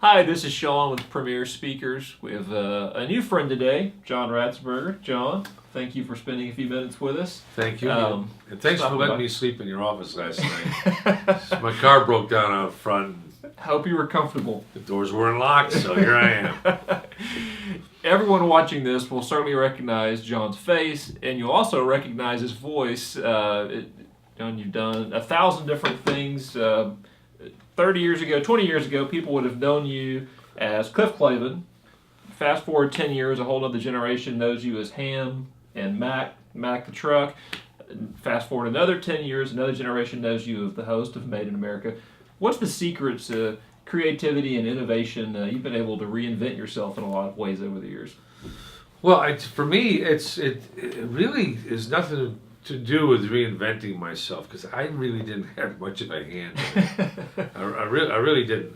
Hi, this is Sean with Premier Speakers. We have a new friend today, John Ratzenberger. John, thank you for spending a few minutes with us. Thank you. And thanks for letting by. me sleep in your office last night. My car broke down out front. Hope you were comfortable. The doors weren't locked, so here I am. Everyone watching this will certainly recognize John's face, and you'll also recognize his voice. John, you've done 1,000 different things. 30 years ago, 20 years ago, people would have known you as Cliff Clavin. Fast forward 10 years, a whole other generation knows you as Ham and Mac the truck. Fast forward another 10 years, another generation knows you as the host of Made in America. What's the secret to creativity and innovation? You've been able to reinvent yourself in a lot of ways over the years. Well, for me, it really is nothing to do with reinventing myself, because I really didn't have much of a hand in it. I really didn't.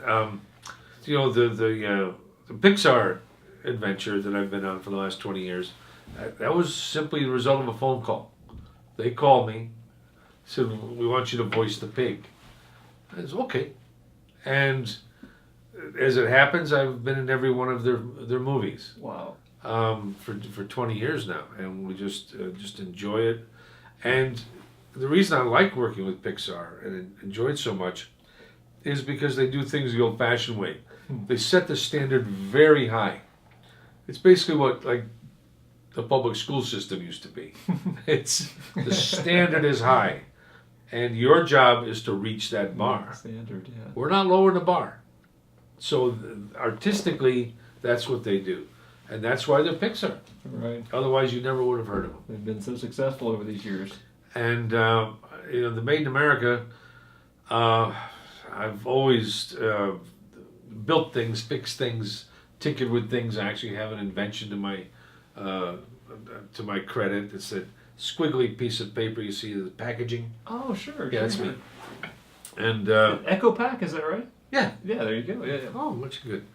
The Pixar adventure that I've been on for the last 20 years, that was simply the result of a phone call. They called me, said, "We want you to voice the pig." I said, "Okay." And as it happens, I've been in every one of their movies. Wow. For 20 years now, and we just enjoy it. And the reason I like working with Pixar and enjoy it so much is because they do things the old-fashioned way. They set the standard very high. It's basically what like the public school system used to be. It's the standard is high, and your job is to reach that bar. Standard, yeah. We're not lowering the bar. So artistically, that's what they do. And that's why they're Pixar. Right. Otherwise, you never would have heard of them. They've been so successful over these years. And, the Made in America, I've always built things, fixed things, tinkered with things. I actually have an invention to my credit. It's a squiggly piece of paper you see the packaging. Oh, sure. Yeah, that's me. And Echo Pack, is that right? yeah. Yeah, there you go. Yeah. Oh, much good.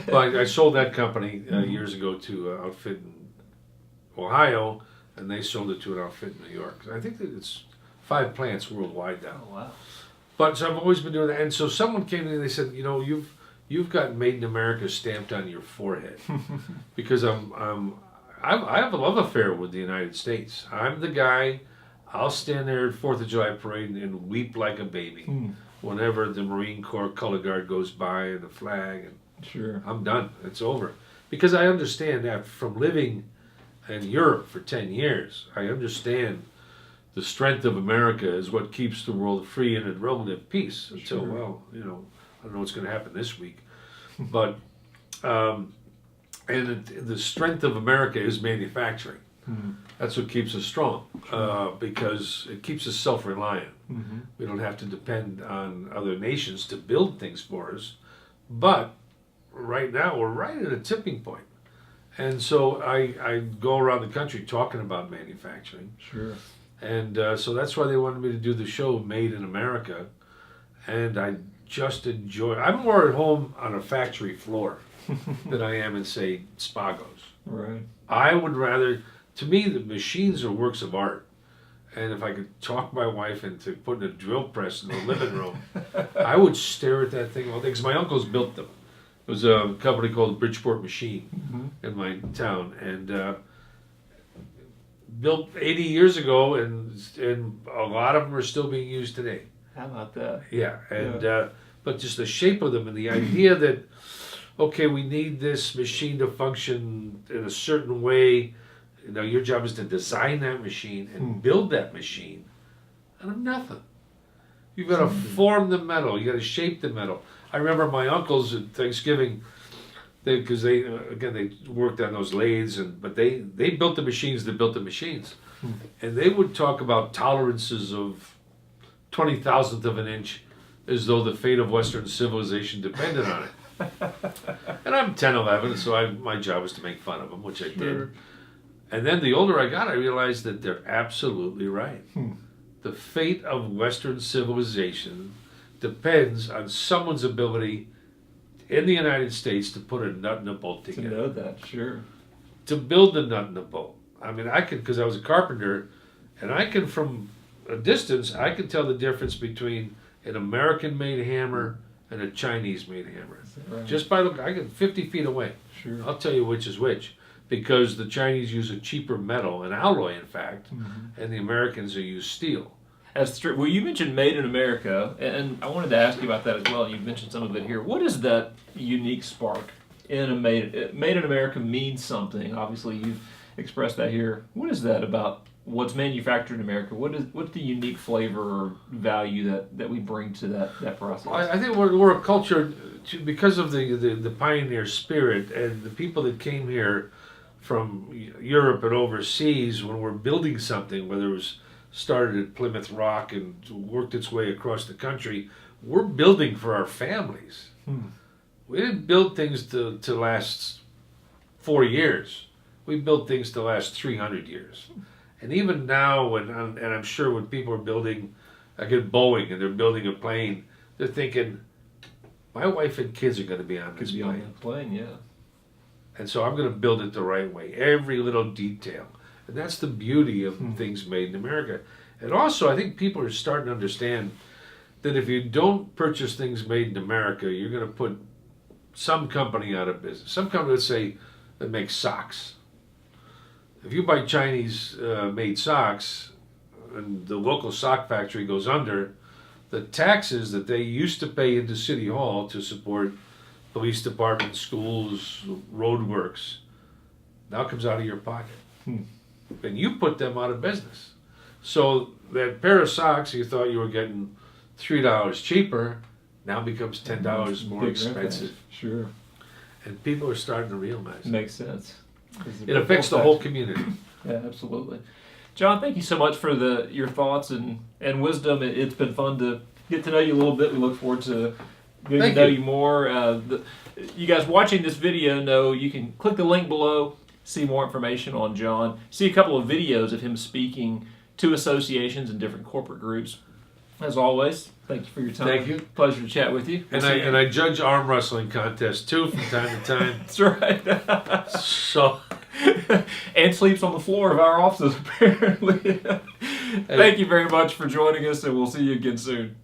Well, I sold that company years ago to an outfit in Ohio, and they sold it to an outfit in New York. I think that it's 5 plants worldwide now. Oh, wow. But so I've always been doing that. And so someone came to me and they said, you've got Made in America stamped on your forehead, because I have a love affair with the United States. I'm the guy. I'll stand there at 4th of July parade and weep like a baby. Whenever the Marine Corps color guard goes by and the flag, and Sure. I'm done. It's over. Because I understand that from living in Europe for 10 years, I understand the strength of America is what keeps the world free and in relative peace until, Sure. well, I don't know what's going to happen this week. But, the strength of America is manufacturing. That's what keeps us strong, because it keeps us self-reliant. We don't have to depend on other nations to build things for us. But right now, we're right at a tipping point. And so I go around the country talking about manufacturing. Sure. And so that's why they wanted me to do the show Made in America. And I just enjoy. I'm more at home on a factory floor than I am in, say, Spago's. Right. I would rather, to me, the machines are works of art. And if I could talk my wife into putting a drill press in the living room, I would stare at that thing all day, because my uncles built them. It was a company called Bridgeport Machine in my town, and built 80 years ago, and a lot of them are still being used today. How about that? Yeah, and but just the shape of them and the idea that, okay, we need this machine to function in a certain way. Now your job is to design that machine and build that machine out of nothing. You've got to form the metal. You got to shape the metal. I remember my uncles at Thanksgiving, because they worked on those lathes, but they built the machines that built the machines, and they would talk about tolerances of 20,000th of an inch, as though the fate of Western civilization depended on it. And I'm 10, 11, so my job was to make fun of them, which I did. And then the older I got, I realized that they're absolutely right. The fate of Western civilization depends on someone's ability in the United States to put a nut and a bolt together. To know that, sure. To build the nut and the bolt. I mean, I could, because I was a carpenter, and I can, from a distance, I can tell the difference between an American-made hammer and a Chinese-made hammer. Right. Just by look, I get 50 feet away. Sure. I'll tell you which is which, because the Chinese use a cheaper metal, an alloy, in fact, and the Americans use steel. That's true. Well, you mentioned Made in America, and I wanted to ask you about that as well. You mentioned some of it here. What is that unique spark in a Made in America means something? Obviously, you've expressed that here. What is that about what's manufactured in America? What's the unique flavor or value that we bring to that process? I think we're a culture, because of the pioneer spirit and the people that came here from Europe and overseas when we're building something, whether it was started at Plymouth Rock and worked its way across the country, we're building for our families. We didn't build things to last 4 years. We built things to last 300 years. And even now, and I'm sure when people are building, like at Boeing, and they're building a plane, they're thinking, my wife and kids are going to be on this plane. On that plane, yeah. And so I'm going to build it the right way, every little detail. And that's the beauty of things made in America. And also, I think people are starting to understand that if you don't purchase things made in America, you're going to put some company out of business. Some company, let's say, that makes socks. If you buy Chinese made socks and the local sock factory goes under, the taxes that they used to pay into City Hall to support police departments, schools, roadworks, now comes out of your pocket. And you put them out of business. So that pair of socks you thought you were getting $3 cheaper now becomes $10 more expensive. Sure. And people are starting to realize Makes sense. it affects the whole community. Yeah, absolutely. John, thank you so much for your thoughts and wisdom. It's been fun to get to know you a little bit. We look forward to getting to know you more. You guys watching this video know you can click the link below, see more information on John, see a couple of videos of him speaking to associations and different corporate groups. As always, thank you for your time. Thank you. Pleasure to chat with you. And I judge arm wrestling contests too from time to time. That's right. So and sleeps on the floor of our offices apparently. Thank you very much for joining us, and we'll see you again soon.